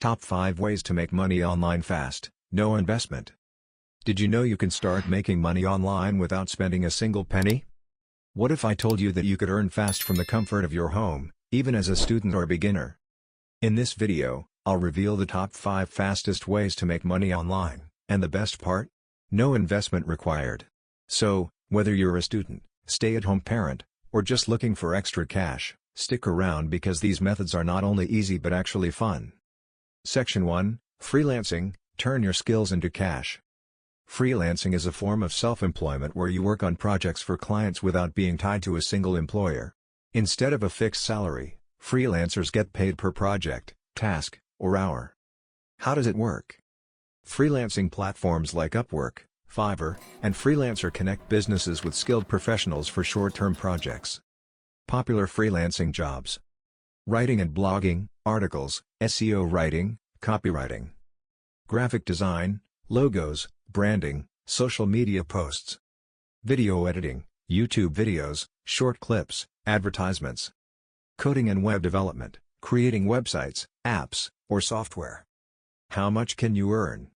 Top 5 Ways to Make Money Online Fast, No Investment. Did you know you can start making money online without spending a single penny? What if I told you that you could earn fast from the comfort of your home, even as a student or beginner? In this video, I'll reveal the top 5 fastest ways to make money online, and the best part? No investment required. So, whether you're a student, stay-at-home parent, or just looking for extra cash, stick around because these methods are not only easy but actually fun. Section 1, Freelancing, Turn Your Skills into Cash. Freelancing is a form of self-employment where you work on projects for clients without being tied to a single employer. Instead of a fixed salary, freelancers get paid per project, task, or hour. How does it work? Freelancing platforms like Upwork, Fiverr, and Freelancer connect businesses with skilled professionals for short-term projects. Popular freelancing jobs: writing and blogging, articles, SEO writing, copywriting, graphic design, logos, branding, social media posts, video editing, YouTube videos, short clips, advertisements, coding and web development, creating websites, apps, or software. How much can you earn?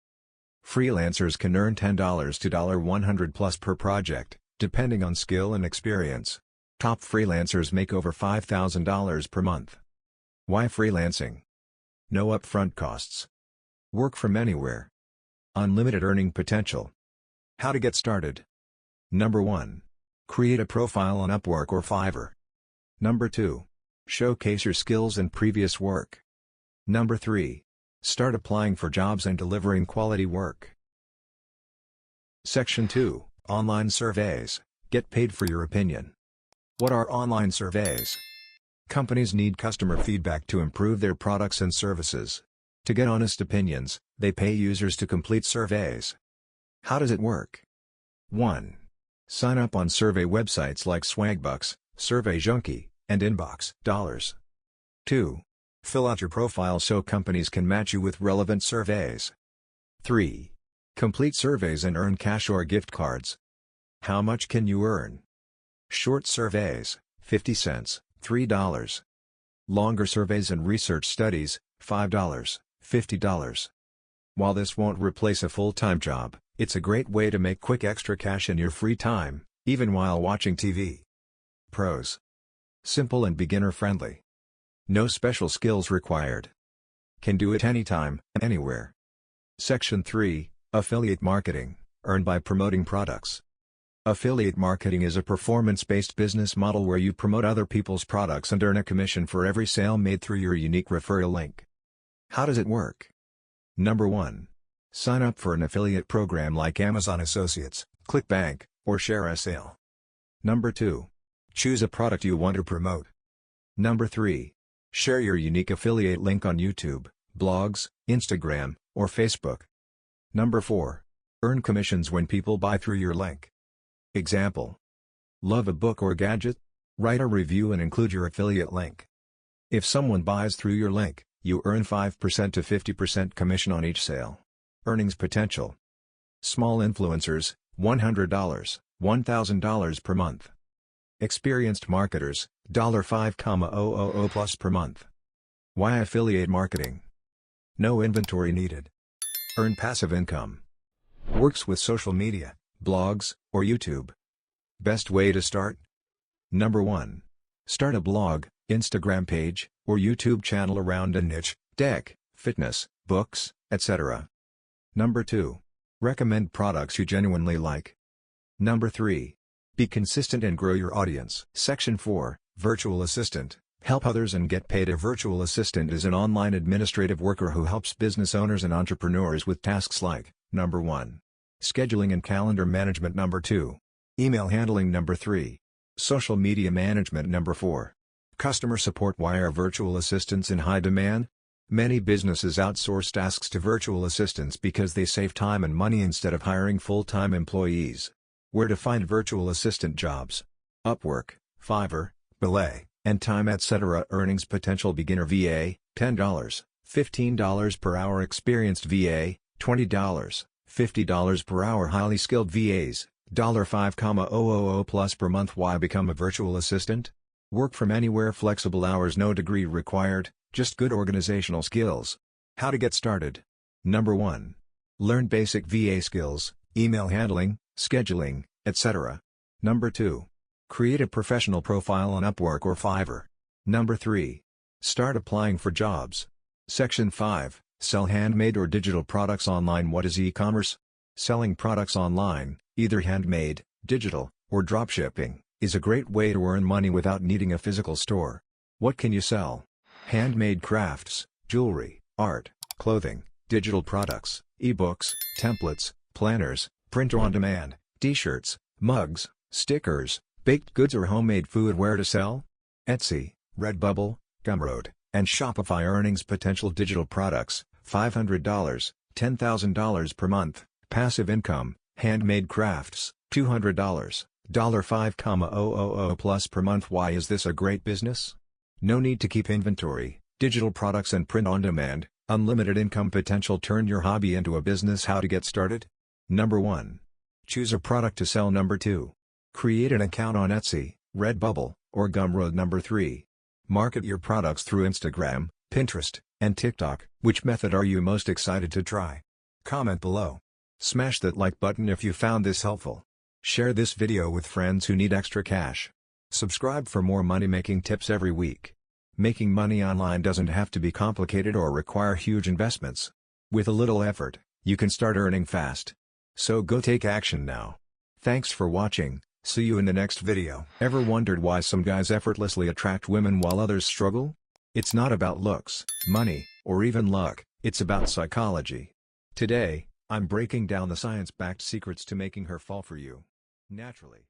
Freelancers can earn $10 to $100 plus per project, depending on skill and experience. Top freelancers make over $5,000 per month. Why freelancing? No upfront costs. Work from anywhere. Unlimited earning potential. How to get started? Number 1. Create a profile on Upwork or Fiverr. Number 2. Showcase your skills and previous work. Number 3. Start applying for jobs and delivering quality work. Section 2, Online Surveys, Get Paid for Your Opinion. What are online surveys? Companies need customer feedback to improve their products and services. To get honest opinions, they pay users to complete surveys. How does it work? 1. Sign up on survey websites like Swagbucks, SurveyJunkie, and Inbox. 2. Fill out your profile so companies can match you with relevant surveys. 3. Complete surveys and earn cash or gift cards. How much can you earn? Short surveys, 50 cents, $3. Longer surveys and research studies, $5, $50. While this won't replace a full-time job, it's a great way to make quick extra cash in your free time, even while watching TV. Pros: simple and beginner-friendly. No special skills required. Can do it anytime, anywhere. Section 3, Affiliate Marketing, Earn by promoting products. Affiliate marketing is a performance-based business model where you promote other people's products and earn a commission for every sale made through your unique referral link. How does it work? Number 1. Sign up for an affiliate program like Amazon Associates, ClickBank, or ShareASale. Number 2. Choose a product you want to promote. Number 3. Share your unique affiliate link on YouTube, blogs, Instagram, or Facebook. Number 4. Earn commissions when people buy through your link. Example: love a book or gadget? Write a review and include your affiliate link. If someone buys through your link, you earn 5% to 50% commission on each sale. Earnings potential: small influencers, $100, $1,000 per month. Experienced marketers, $5,000 plus per month. Why affiliate marketing? No inventory needed. Earn passive income. Works with social media, blogs, or YouTube. Best way to start? Number 1. Start a blog, Instagram page, or YouTube channel around a niche, tech, fitness, books, etc. Number 2. Recommend products you genuinely like. Number 3. Be consistent and grow your audience. Section 4, Virtual Assistant, Help others and get paid. A virtual assistant is an online administrative worker who helps business owners and entrepreneurs with tasks like: Number 1. Scheduling and calendar management. Number 2. Email handling. Number 3. Social media management. Number 4. Customer support. Why are virtual assistants in high demand? Many businesses outsource tasks to virtual assistants because they save time and money instead of hiring full-time employees. Where to find virtual assistant jobs? Upwork, Fiverr, Belay, and Time, etc. Earnings potential: beginner VA, $10, $15 per hour; experienced VA, $20, $50 per hour; highly skilled VAs, $5,000 plus per month. Why become a virtual assistant? Work from anywhere, flexible hours, no degree required, just good organizational skills. How to get started. Number 1. Learn basic VA skills, email handling, scheduling, etc. Number 2. Create a professional profile on Upwork or Fiverr. Number 3. Start applying for jobs. Section 5. Sell handmade or digital products online. What is e-commerce? Selling products online, either handmade, digital, or dropshipping, is a great way to earn money without needing a physical store. What can you sell? Handmade crafts, jewelry, art, clothing, digital products, ebooks, templates, planners, print-on-demand, t-shirts, mugs, stickers, baked goods or homemade food. Where to sell? Etsy, Redbubble, Gumroad, and Shopify. Earnings potential: digital products, $500, $10,000 per month. Passive income, handmade crafts, $200, $5,000 plus per month. Why is this a great business? No need to keep inventory, digital products and print-on-demand, unlimited income potential. Turn your hobby into a business. How to get started? Number 1. Choose a product to sell. Number 2. Create an account on Etsy, Redbubble, or Gumroad. Number 3. Market your products through Instagram, Pinterest, and TikTok. Which method are you most excited to try? Comment below. Smash that like button if you found this helpful. Share this video with friends who need extra cash. Subscribe for more money-making tips every week. Making money online doesn't have to be complicated or require huge investments. With a little effort, you can start earning fast. So go take action now. Thanks for watching. See you in the next video. Ever wondered why some guys effortlessly attract women while others struggle? It's not about looks, money, or even luck, it's about psychology. Today, I'm breaking down the science-backed secrets to making her fall for you naturally.